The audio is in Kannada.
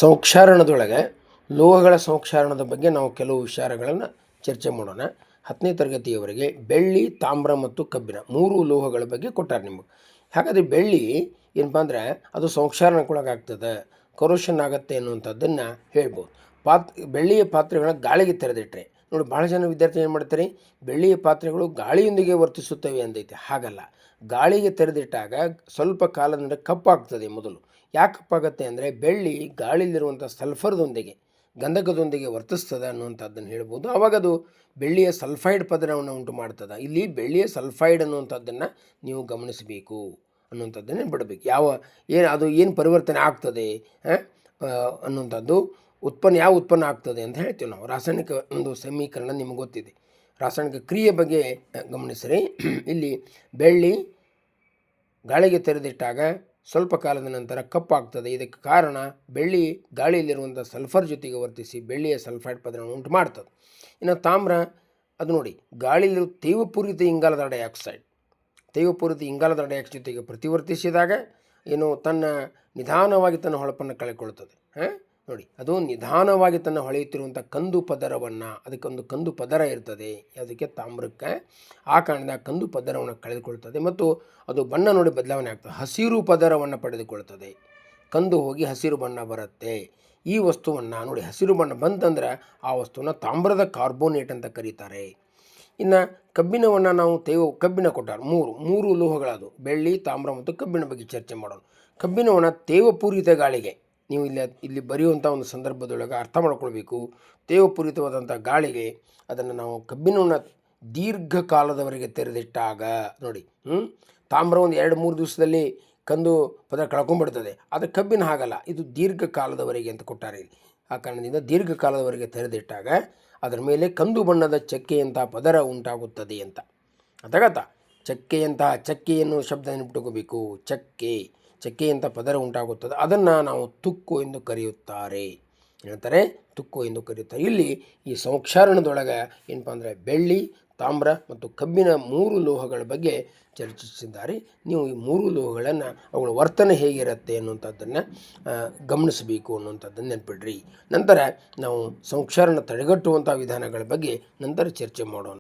ಸಂಕ್ಷಾರಣದೊಳಗೆ ಲೋಹಗಳ ಸಂಕ್ಷಾರಣದ ಬಗ್ಗೆ ನಾವು ಕೆಲವು ವಿಚಾರಗಳನ್ನು ಚರ್ಚೆ ಮಾಡೋಣ. 10ನೇ ತರಗತಿಯವರೆಗೆ ಬೆಳ್ಳಿ, ತಾಮ್ರ ಮತ್ತು ಕಬ್ಬಿಣ 3 ಲೋಹಗಳ ಬಗ್ಗೆ ಕೊಟ್ಟಾರೆ ನಿಮಗೆ. ಹಾಗಾದರೆ ಬೆಳ್ಳಿ ಏನಪ್ಪ ಅಂದರೆ ಅದು ಸಂಕ್ಷಾರಣಕ್ಕೊಳಗಾಗ್ತದೆ, ಕರೋಷನ್ ಆಗುತ್ತೆ ಅನ್ನುವಂಥದ್ದನ್ನು ಹೇಳ್ಬೋದು. ಬೆಳ್ಳಿಯ ಪಾತ್ರೆಗಳನ್ನ ಗಾಳಿಗೆ ತೆರೆದಿಟ್ಟರೆ ನೋಡಿ, ಭಾಳ ಜನ ವಿದ್ಯಾರ್ಥಿ ಏನು ಮಾಡ್ತಾರೆ, ಬೆಳ್ಳಿಯ ಪಾತ್ರೆಗಳು ಗಾಳಿಯೊಂದಿಗೆ ವರ್ತಿಸುತ್ತವೆ ಅಂದೈತೆ. ಹಾಗಲ್ಲ, ಗಾಳಿಗೆ ತೆರೆದಿಟ್ಟಾಗ ಸ್ವಲ್ಪ ಕಾಲದಿಂದ ಕಪ್ಪಾಗ್ತದೆ. ಮೊದಲು ಯಾಕೆ ಕಪ್ಪಾಗುತ್ತೆ ಅಂದರೆ ಬೆಳ್ಳಿ ಗಾಳಿಯಲ್ಲಿರುವಂಥ ಸಲ್ಫರ್ದೊಂದಿಗೆ, ಗಂಧಕದೊಂದಿಗೆ ವರ್ತಿಸ್ತದೆ ಅನ್ನುವಂಥದ್ದನ್ನು ಹೇಳ್ಬೋದು. ಆವಾಗ ಅದು ಬೆಳ್ಳಿಯ ಸಲ್ಫೈಡ್ ಪದರವನ್ನು ಉಂಟು ಮಾಡ್ತದೆ. ಇಲ್ಲಿ ಬೆಳ್ಳಿಯ ಸಲ್ಫೈಡ್ ಅನ್ನುವಂಥದ್ದನ್ನು ನೀವು ಗಮನಿಸಬೇಕು ಅನ್ನುವಂಥದ್ದನ್ನೇ ಬಿಡಬೇಕು. ಏನು ಪರಿವರ್ತನೆ ಆಗ್ತದೆ ಅನ್ನುವಂಥದ್ದು ಯಾವ ಉತ್ಪನ್ನ ಆಗ್ತದೆ ಅಂತ ಹೇಳ್ತೀವಿ ನಾವು. ರಾಸಾಯನಿಕ ಒಂದು ಸಮೀಕರಣ ನಿಮಗೆ ಗೊತ್ತಿದೆ. ರಾಸಾಯನಿಕ ಕ್ರಿಯೆ ಬಗ್ಗೆ ಗಮನಿಸಿರಿ. ಇಲ್ಲಿ ಬೆಳ್ಳಿ ಗಾಳಿಗೆ ತೆರೆದಿಟ್ಟಾಗ ಸ್ವಲ್ಪ ಕಾಲದ ನಂತರ ಕಪ್ಪಾಗ್ತದೆ. ಇದಕ್ಕೆ ಕಾರಣ ಬೆಳ್ಳಿ ಗಾಳಿಯಲ್ಲಿರುವಂಥ ಸಲ್ಫರ್ ಜೊತೆಗೆ ವರ್ತಿಸಿ ಬೆಳ್ಳಿಯ ಸಲ್ಫೈಡ್ ಪದರವನ್ನು ಉಂಟು ಮಾಡ್ತದೆ. ಇನ್ನು ತಾಮ್ರ, ಅದು ನೋಡಿ, ಗಾಳಿಯಲ್ಲಿರುವ ತೇವಪೂರಿತ ಇಂಗಾಲದ ಡೈಆಕ್ಸೈಡ್ ಜೊತೆಗೆ ಪ್ರತಿವರ್ತಿಸಿದಾಗ ನಿಧಾನವಾಗಿ ತನ್ನ ಹೊಳಪನ್ನು ಕಳೆದುಕೊಳ್ತದೆ. ನೋಡಿ, ಅದು ನಿಧಾನವಾಗಿ ತನ್ನ ಹೊಳೆಯುತ್ತಿರುವಂಥ ಕಂದು ಪದರವನ್ನು, ಅದಕ್ಕೊಂದು ಕಂದು ಪದರ ಇರ್ತದೆ, ಅದಕ್ಕೆ ತಾಮ್ರಕ್ಕೆ. ಆ ಕಾರಣದಿಂದ ಕಂದು ಪದರವನ್ನು ಕಳೆದುಕೊಳ್ತದೆ ಮತ್ತು ಅದು ಬಣ್ಣ ನೋಡಿ ಬದಲಾವಣೆ ಆಗ್ತದೆ. ಹಸಿರು ಪದರವನ್ನು ಪಡೆದುಕೊಳ್ತದೆ. ಕಂದು ಹೋಗಿ ಹಸಿರು ಬಣ್ಣ ಬರುತ್ತೆ. ಈ ವಸ್ತುವನ್ನು ನೋಡಿ, ಹಸಿರು ಬಣ್ಣ ಬಂತಂದ್ರೆ ಆ ವಸ್ತುವನ್ನು ತಾಮ್ರದ ಕಾರ್ಬೋನೇಟ್ ಅಂತ ಕರೀತಾರೆ. ಇನ್ನು ಕಬ್ಬಿಣವನ್ನು ನಾವು ಕಬ್ಬಿಣ ಕೊಟ್ಟಾರೆ. ಮೂರು ಲೋಹಗಳದು, ಬೆಳ್ಳಿ, ತಾಮ್ರ ಮತ್ತು ಕಬ್ಬಿಣ ಬಗ್ಗೆ ಚರ್ಚೆ ಮಾಡೋಣ. ಕಬ್ಬಿಣವನ್ನು ತೇವಪೂರಿತ ಗಾಳಿಗೆ, ನೀವು ಇಲ್ಲಿ ಬರೆಯುವಂಥ ಒಂದು ಸಂದರ್ಭದೊಳಗೆ ಅರ್ಥ ಮಾಡ್ಕೊಳ್ಬೇಕು. ತೇವಪೂರಿತವಾದಂಥ ಗಾಳಿಗೆ ಅದನ್ನು ನಾವು ಕಬ್ಬಿಣವನ್ನು ದೀರ್ಘಕಾಲದವರೆಗೆ ತೆರೆದಿಟ್ಟಾಗ ನೋಡಿ, ತಾಮ್ರ ಒಂದು 2-3 ದಿವಸದಲ್ಲಿ ಕಂದು ಪದ ಕಳ್ಕೊಂಡ್ಬಿಡ್ತದೆ. ಆದರೆ ಕಬ್ಬಿಣ ಹಾಗಲ್ಲ, ಇದು ದೀರ್ಘಕಾಲದವರೆಗೆ ಅಂತ ಕೊಟ್ಟಾರೆ. ಆ ಕಾರಣದಿಂದ ದೀರ್ಘಕಾಲದವರೆಗೆ ತೆರೆದಿಟ್ಟಾಗ ಅದರ ಮೇಲೆ ಕಂದು ಬಣ್ಣದ ಚಕ್ಕೆಯಂಥ ಪದರ ಉಂಟಾಗುತ್ತದೆ ಅಂತ. ಅರ್ಥಾಗತ್ತಾ? ಚಕ್ಕೆಯನ್ನು ಶಬ್ದ ನೆನಪಿಟ್ಕೋಬೇಕು. ಚಕ್ಕೆಯಂಥ ಪದರ ಉಂಟಾಗುತ್ತದೆ. ಅದನ್ನು ನಾವು ತುಕ್ಕು ಎಂದು ಕರೆಯುತ್ತಾರೆ. ಹೇಳ್ತಾರೆ, ತುಕ್ಕು ಎಂದು ಕರೆಯುತ್ತಾರೆ. ಇಲ್ಲಿ ಈ ಸಂಕ್ಷಾರಣದೊಳಗೆ ಏನಪ್ಪ ಅಂದರೆ ಬೆಳ್ಳಿ, ತಾಮ್ರ ಮತ್ತು ಕಬ್ಬಿಣ 3 ಲೋಹಗಳ ಬಗ್ಗೆ ಚರ್ಚಿಸಿದ್ದಾರೆ. ನೀವು ಈ 3 ಲೋಹಗಳನ್ನು ಅವುಗಳ ವರ್ತನೆ ಹೇಗಿರುತ್ತೆ ಅನ್ನುವಂಥದ್ದನ್ನು ಗಮನಿಸಬೇಕು ಅನ್ನುವಂಥದ್ದನ್ನು ನೆನಪಿಡ್ರಿ. ನಂತರ ನಾವು ಸಂಕ್ಷಾರಣ ತಡೆಗಟ್ಟುವಂಥ ವಿಧಾನಗಳ ಬಗ್ಗೆ ನಂತರ ಚರ್ಚೆ ಮಾಡೋಣ.